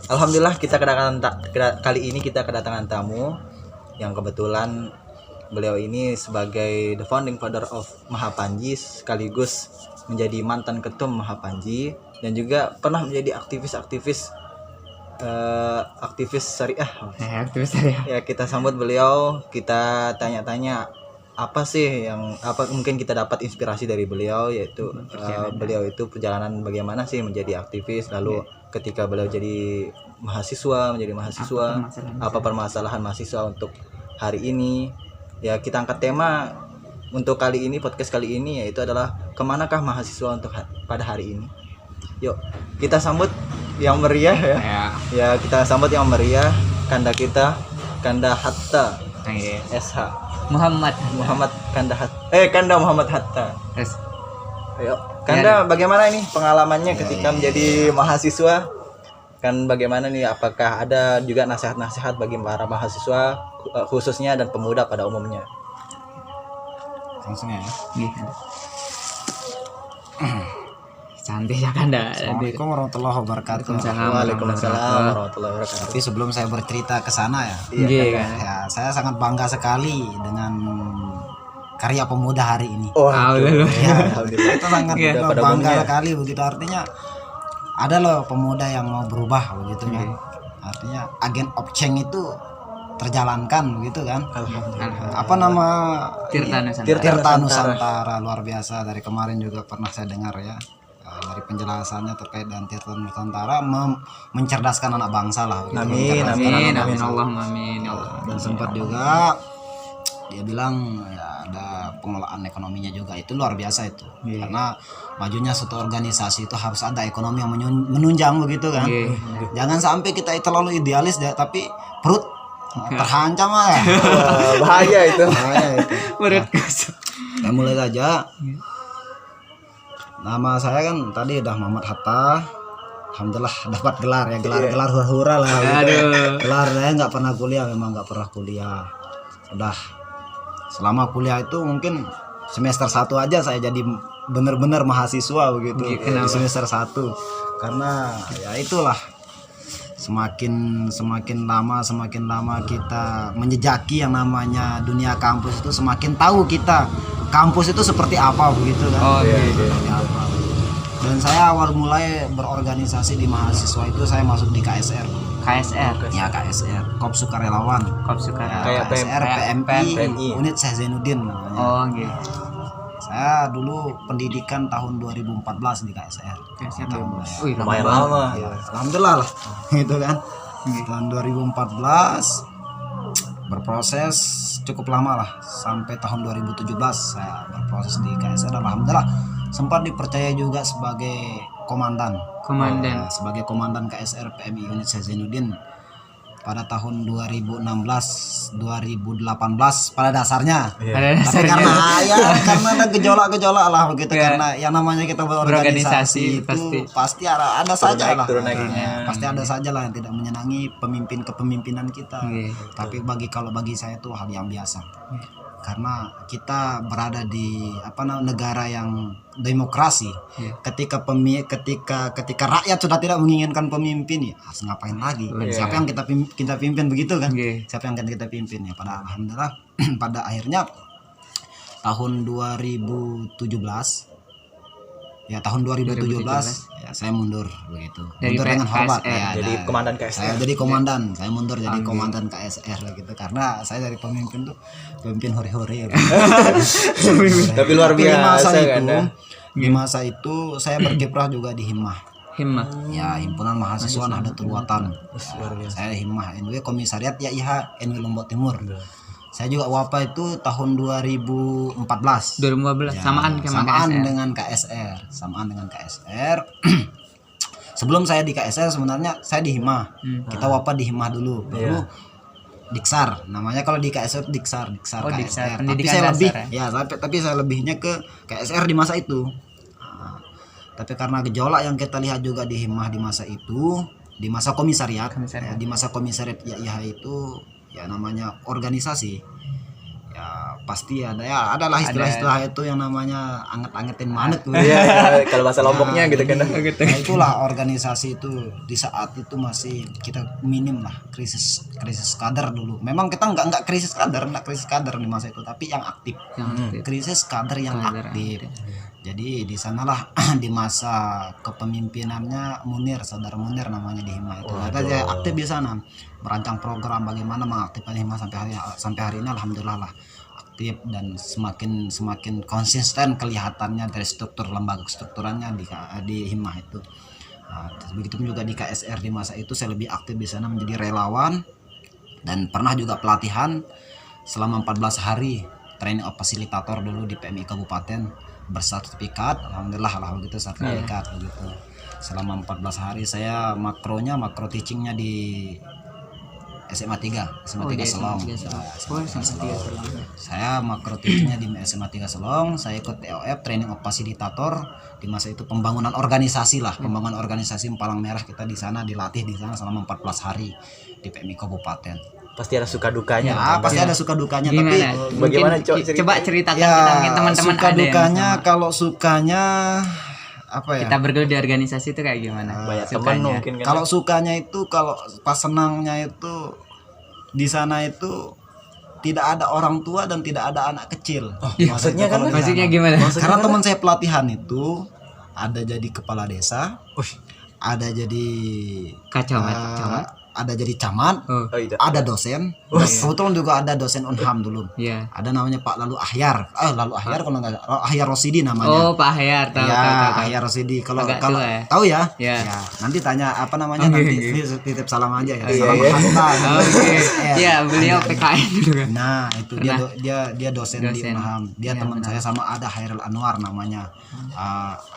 Alhamdulillah kali ini kita kedatangan tamu yang kebetulan beliau ini sebagai the founding father of Mahapanji, sekaligus menjadi mantan ketum Mahapanji dan juga pernah menjadi aktivis syariah. Ya, kita sambut beliau, kita tanya-tanya apa mungkin kita dapat inspirasi dari beliau, yaitu beliau itu perjalanan bagaimana sih menjadi aktivis, lalu ketika beliau menjadi mahasiswa, apa permasalahan mahasiswa untuk hari ini. Ya, kita angkat tema untuk kali ini, podcast kali ini, yaitu adalah kemanakah mahasiswa untuk pada hari ini. Yuk kita sambut yang meriah ya. Kita sambut yang meriah, Kanda Hatta SH Muhammad Kanda Muhammad Hatta. Ayo Kanda, bagaimana ini pengalamannya ketika menjadi mahasiswa? Kan bagaimana nih, apakah ada juga nasihat-nasihat bagi para mahasiswa khususnya dan pemuda pada umumnya? Langsung ya. Cantik ya Kanda. Assalamualaikum warahmatullahi wabarakatuh. Waalaikumsalam warahmatullahi wabarakatuh. Tapi sebelum saya bercerita ke sana ya, iya, saya sangat bangga sekali dengan karya pemuda hari ini. Alhamdulillah. Itu sangat bangga sekali begitu, artinya ada loh pemuda yang mau berubah begitu kan. Artinya agen of change itu terjalankan begitu kan. Apa nama Tirta Nusantara, luar biasa. Dari kemarin juga pernah saya dengar ya, dari penjelasannya terkait dengan Tirta Nusantara, mencerdaskan anak bangsa lah begitu. Amin Allahumma amin. Dan sempat juga dia bilang ya ada pengelolaan ekonominya juga, itu luar biasa itu. Karena majunya suatu organisasi itu harus ada ekonomi yang menunjang begitu kan. Jangan sampai kita terlalu idealis tapi perut terhancam lah. Bahaya itu. Perut Saya mulai saja. Nama saya kan tadi udah Muhammad Hatta. Alhamdulillah dapat gelar ya, gelar hura-hura lah. Gelar saya nggak pernah kuliah, memang nggak pernah kuliah. Udah selama kuliah itu mungkin semester 1 aja saya jadi benar-benar mahasiswa begitu. Di semester 1 karena ya itulah, semakin lama kita menjejaki yang namanya dunia kampus itu, semakin tahu kita kampus itu seperti apa begitu kan. Seperti apa. Dan saya awal mulai berorganisasi di mahasiswa itu saya masuk di KSR. Ya, KSR, Korps Sukarelawan. Kayak KSR PMI unit Syekh Zainuddin namanya. Saya dulu pendidikan tahun 2014 di KSR. Lumayan lama. Ya, alhamdulillah lah. Gitu kan. Tahun 2014 berproses cukup lama lah, sampai tahun 2017 saya berproses di KSR. Alhamdulillah sempat dipercaya juga sebagai komandan. Sebagai komandan KSR PMI unit Syekh Zainuddin pada tahun 2016-2018 pada dasarnya. Tapi karena ada gejolak lah begitu, karena yang namanya kita berorganisasi itu pasti ada saja lah. Pasti ada saja lah yang tidak menyenangi kepemimpinan kita. Tapi kalau bagi saya itu hal yang biasa. Karena kita berada di negara yang demokrasi. Ketika rakyat sudah tidak menginginkan pemimpin, ya harus ngapain lagi? Siapa yang kita pimpin begitu kan? Siapa yang kita pimpin ya? Alhamdulillah pada akhirnya tahun 2017 ya, saya mundur begitu. Mundur dengan hormat ya. Jadi komandan KSR. Saya jadi saya mundur jadi komandan KSR gitu, karena saya dari pemimpin hore-hore. Tapi luar biasa di masa itu saya berkiprah juga di Himmah. Ya, Himpunan Mahasiswa Nahdlatul Watan. Saya Himmah NW Komisariat YIH NW Lombok Timur. Saya juga WAPA itu tahun 2014 ya, samaan dengan KSR. Sebelum saya di KSR sebenarnya saya di Himmah. Kita WAPA di Himmah dulu, baru Diksar. Namanya kalau di KSR Diksar KSR. Tapi saya lebihnya ke KSR di masa itu. Tapi karena gejolak yang kita lihat juga di Himmah di masa itu, di masa komisariat. Ya, di masa komisariat YIH itu ya namanya organisasi ya, pasti ada ya, adalah istilah-istilah itu yang namanya anget-angetin manet. Iya, kalau bahasa Lomboknya gitu kan. Nah, itulah organisasi itu di saat itu masih kita minim lah, krisis kader dulu. Memang kita nggak krisis kader di masa itu, tapi yang aktif. Krisis kader yang aktif. Jadi di sanalah di masa kepemimpinannya saudara Munir namanya di Hima itu. Saya aktif di sana, merancang program bagaimana mengaktifkan Hima sampai hari ini alhamdulillah lah aktif dan semakin konsisten kelihatannya dari struktur lembaga strukturannya di Hima itu. Nah, begitu juga di KSR di masa itu saya lebih aktif di sana menjadi relawan dan pernah juga pelatihan selama 14 hari training of fasilitator dulu di PMI Kabupaten bersertifikat, alhamdulillah begitu sertifikat begitu. Selama 14 hari saya makro teachingnya di SMA 3 Selong. Saya makro teachingnya di SMA 3 Selong. Saya ikut TOF training of fasilitator di masa itu pembangunan organisasi Palang Merah, kita di sana dilatih di sana selama 14 hari di PMI Kabupaten. Pasti ada suka dukanya. Ya, pasti ada suka dukanya. Gimana? Tapi bagaimana coba ceritakan ya, kita mungkin teman-teman suka ada dukanya yang kalau sukanya apa ya? kita bergelut di organisasi itu kayak gimana? Banyak teman Sukanya. mungkin kan. Kalau sukanya itu, kalau pas senangnya itu di sana itu tidak ada orang tua dan tidak ada anak kecil. Maksudnya kan? Maksudnya gimana? Karena teman saya pelatihan itu ada jadi kepala desa, ada jadi Camat. ada jadi camat, Oh, itu. ada dosen. Kebetulan juga ada dosen Unham dulu. iya. Ada namanya Pak Lalu Ahyar. Lalu Ahyar kalau nggak Ahyar Rosidi namanya. Oh, Pak Hayar tahu. Ahyar Rosidi. Kalau Agak kalau tua ya? tahu ya? Ya. Ya, nanti tanya apa namanya nanti titip salam aja ya. Salam iya. hantar. Oke. Iya, beliau PKN juga. Nah, itu dia dosen di Unham. Dia teman saya, sama ada Hairul Anwar namanya.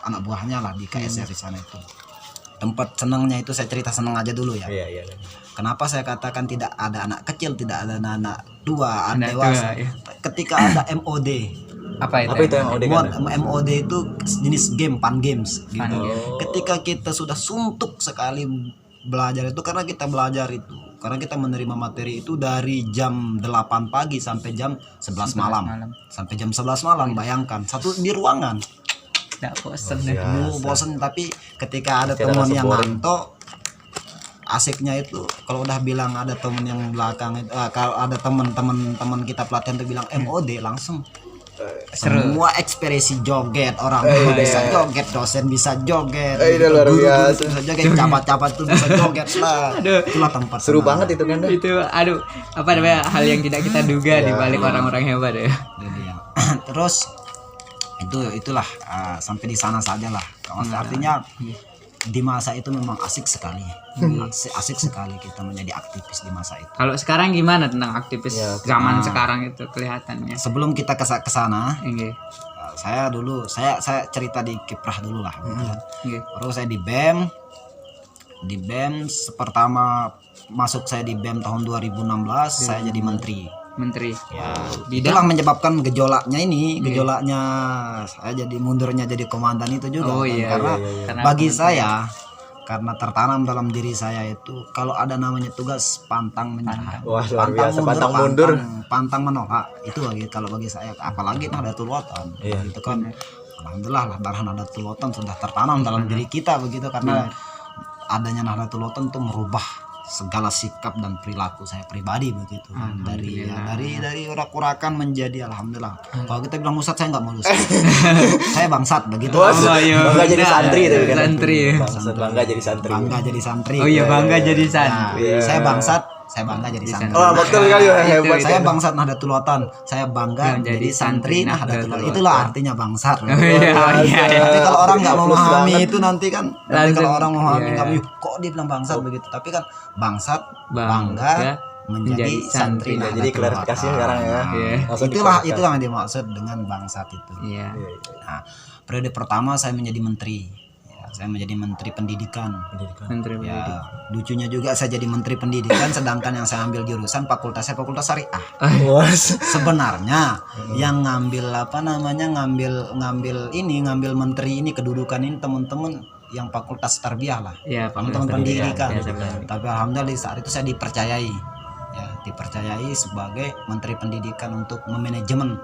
Anak buahnya lah di KSR di sana itu. Tempat senangnya itu saya cerita senang aja dulu ya. Iya. Kenapa saya katakan tidak ada anak kecil, tidak ada anak tua, Anak dewasa. tua, ya. Ketika ada MOD. Apa itu? Apa itu yang udah kan? MOD itu jenis game, fun games gitu. game. Ketika kita sudah suntuk sekali belajar itu, karena kita menerima materi itu dari jam 8 pagi sampai jam 11 malam. Sampai jam 11 malam, bayangkan satu di ruangan. Tidak bosan. Bosan, tapi ketika ada teman yang ngantuk, asiknya itu kalau udah bilang ada teman yang belakang itu, kalau ada teman kita pelatihan itu bilang MOD, langsung semua ekspresi joget, orang tua bisa joget, dosen bisa joget, Itu luar guru biasa. bisa joget, capat-capat tuh bisa joget lah. Itulah tempat Seru senang. banget itu kan. Itu apa namanya, hal yang tidak kita duga di balik orang-orang hebat ya. Jadi ya. Terus itulah sampai di sana saja lah. Artinya di masa itu memang asik sekali. Asik sekali kita menjadi aktivis di masa itu. Kalau sekarang gimana tentang aktivis zaman sekarang itu kelihatannya? Sebelum kita ke sana, Nggih. saya cerita di kiprah dulu lah gitu kan. Nggih. Terus saya di BEM pertama masuk saya di BEM tahun 2016 saya jadi menteri. Ya, itulah menyebabkan gejolaknya saya jadi mundurnya jadi komandan itu juga. Karena bagi saya, karena tertanam dalam diri saya itu kalau ada namanya tugas pantang menyerah. Wah, luar biasa, pantang mundur. Pantang menolak. Itu kalau bagi saya, apalagi Nahdlatul Ulama. Itu kan alhamdulillah lah, darah Nahdlatul Ulama sudah tertanam dalam diri kita begitu, karena adanya Nahdlatul Ulama itu merubah segala sikap dan perilaku saya pribadi begitu kan. Dari urak-urakan menjadi alhamdulillah. Kalau kita bilang Ustadz, saya nggak mau Ustadz. Saya bangsat begitu. Bangga jadi santri itu kan. Santri. Bangga jadi santri. Bangga jadi santri. Oh iya, bangga jadi Nah, santri. saya bangsat, saya bangga jadi santri. Oh, betul sekali, hebat. Saya bangsat Nahdlatul Ulama, saya bangga jadi santri Nahdlatul Ulama. Itulah artinya bangsat. Iya. Tapi kalau orang nggak memahami itu nanti kan, kalau orang memahami Iya. nggak, kok dia bilang bangsat begitu. Tapi kan bangsat bangga menjadi santri. Jadi Nahdlatul klarifikasi Ulama. sekarang ya. Iya. Langsung Itulah diklarifikasi. yang dimaksud dengan bangsat itu. Iya. Nah, periode pertama saya menjadi menteri. Saya menjadi menteri pendidikan. Menteri Ya, lucunya juga saya jadi menteri pendidikan, sedangkan yang saya ambil jurusan fakultas syariah. Sebenarnya yang ngambil ngambil menteri ini, kedudukan ini teman-teman yang fakultas tarbiyah lah. Iya, Teman-teman pendidikan. Biasa. Tapi alhamdulillah di saat itu saya dipercayai. Ya, dipercayai sebagai Menteri Pendidikan untuk memanajemen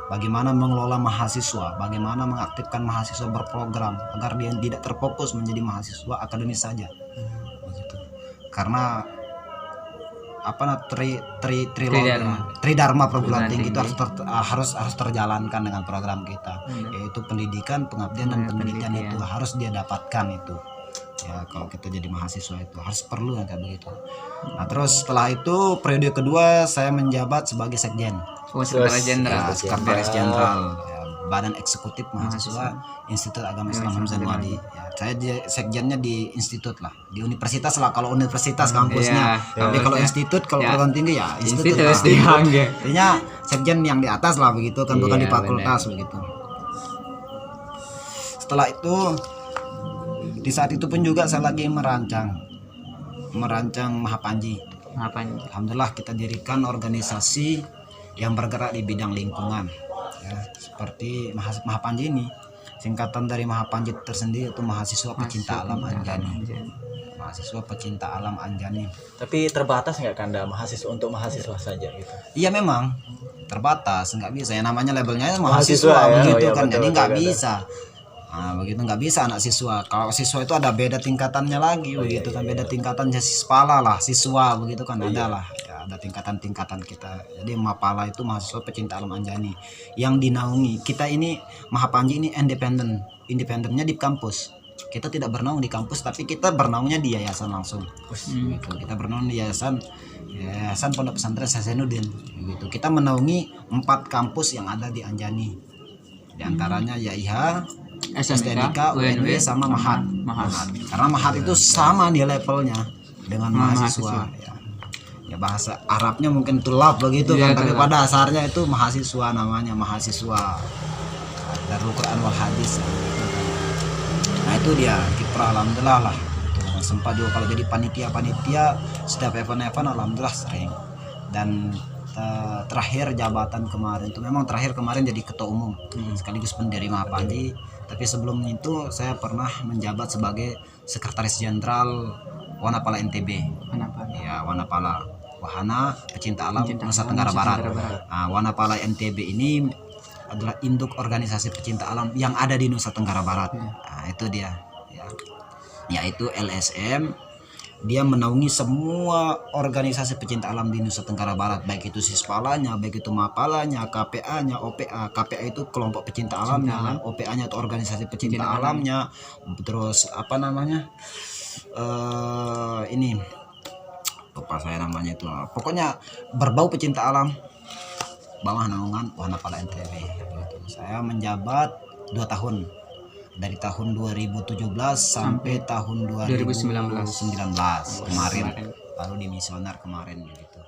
bagaimana mengelola mahasiswa, bagaimana mengaktifkan mahasiswa berprogram agar dia tidak terfokus menjadi mahasiswa akademis saja. Begitu. Karena Tridharma perguruan tinggi itu harus terjalankan dengan program kita, yaitu pendidikan, pengabdian dan penelitian itu harus dia dapatkan itu. Ya kalau kita jadi mahasiswa itu harus perlu kayak begitu. Nah terus setelah itu periode kedua saya menjabat sebagai sekjen. Sekretaris Jenderal. Sekretaris Jenderal ya, Badan Eksekutif Mahasiswa Institut Agama Islam Hamzah Wali. Ya, saya sekjennya di institut lah, di universitas lah. Kalau universitas kampusnya, tapi kalau institut, kalau perguruan tinggi ya institut. Artinya sekjen yang di atas lah begitu kan, bukan di fakultas begitu. Setelah itu, di saat itu pun juga saya lagi merancang Mahapanji. Alhamdulillah kita dirikan organisasi yang bergerak di bidang lingkungan ya, seperti Mahapanji ini singkatan dari Mahapanji tersendiri, itu Mahasiswa Pecinta Alam Anjani. Mahasiswa Pecinta Alam Anjani. Tapi terbatas nggak Kanda mahasiswa untuk mahasiswa saja gitu? Iya memang terbatas, nggak bisa ya, namanya labelnya mahasiswa ya? Begitu kan, jadi nggak bisa. Nah, begitu nggak bisa anak siswa. Kalau siswa itu ada beda tingkatannya lagi, begitu kan, beda tingkatannya Sispala lah, siswa begitu kan, ada lah. Ada tingkatan-tingkatan kita. Jadi Mapala itu Mahasiswa Pecinta Alam Anjani yang dinaungi. Kita ini Mahapanji ini independennya di kampus. Kita tidak bernaung di kampus, tapi kita bernaungnya di yayasan langsung. Gitu. Kita bernaung di yayasan Pondok Pesantren Hasanuddin. Gitu. Kita menaungi 4 kampus yang ada di Anjani. Di antaranya YAIH, STNK, UNW sama Mahat. Karena Mahat itu sama dia levelnya dengan mahasiswa. Ya bahasa Arabnya mungkin tulab begitu kan, tapi pada dasarnya itu mahasiswa, namanya mahasiswa Darul Quran wal Hadis. Nah itu dia kiprah, alhamdulillah lah. Sempat juga kalau jadi panitia setiap event alhamdulillah sering. Dan terakhir jabatan kemarin itu memang jadi ketua umum sekaligus pendiri Mahapanji. Tapi sebelum itu saya pernah menjabat sebagai sekretaris jenderal Wanapala NTB. Ya, Wahana Pecinta Alam Nusa Tenggara Barat. Nah, Wanapala NTB ini adalah induk organisasi pecinta alam yang ada di Nusa Tenggara Barat. Nah, itu dia ya. Yaitu LSM. Dia menaungi semua organisasi pecinta alam di Nusa Tenggara Barat, baik itu Sispalanya, baik itu Mapalanya, KPA-nya, OPA. KPA itu kelompok pecinta alamnya, OPA-nya itu organisasi pecinta alamnya. Terus apa namanya? Ini lupa saya namanya itu. Pokoknya berbau pecinta alam, bawah naungan Wanapala NTB. Saya menjabat 2 tahun. Dari tahun 2017 sampai tahun 2019 kemarin, baru dimisioner kemarin gitu.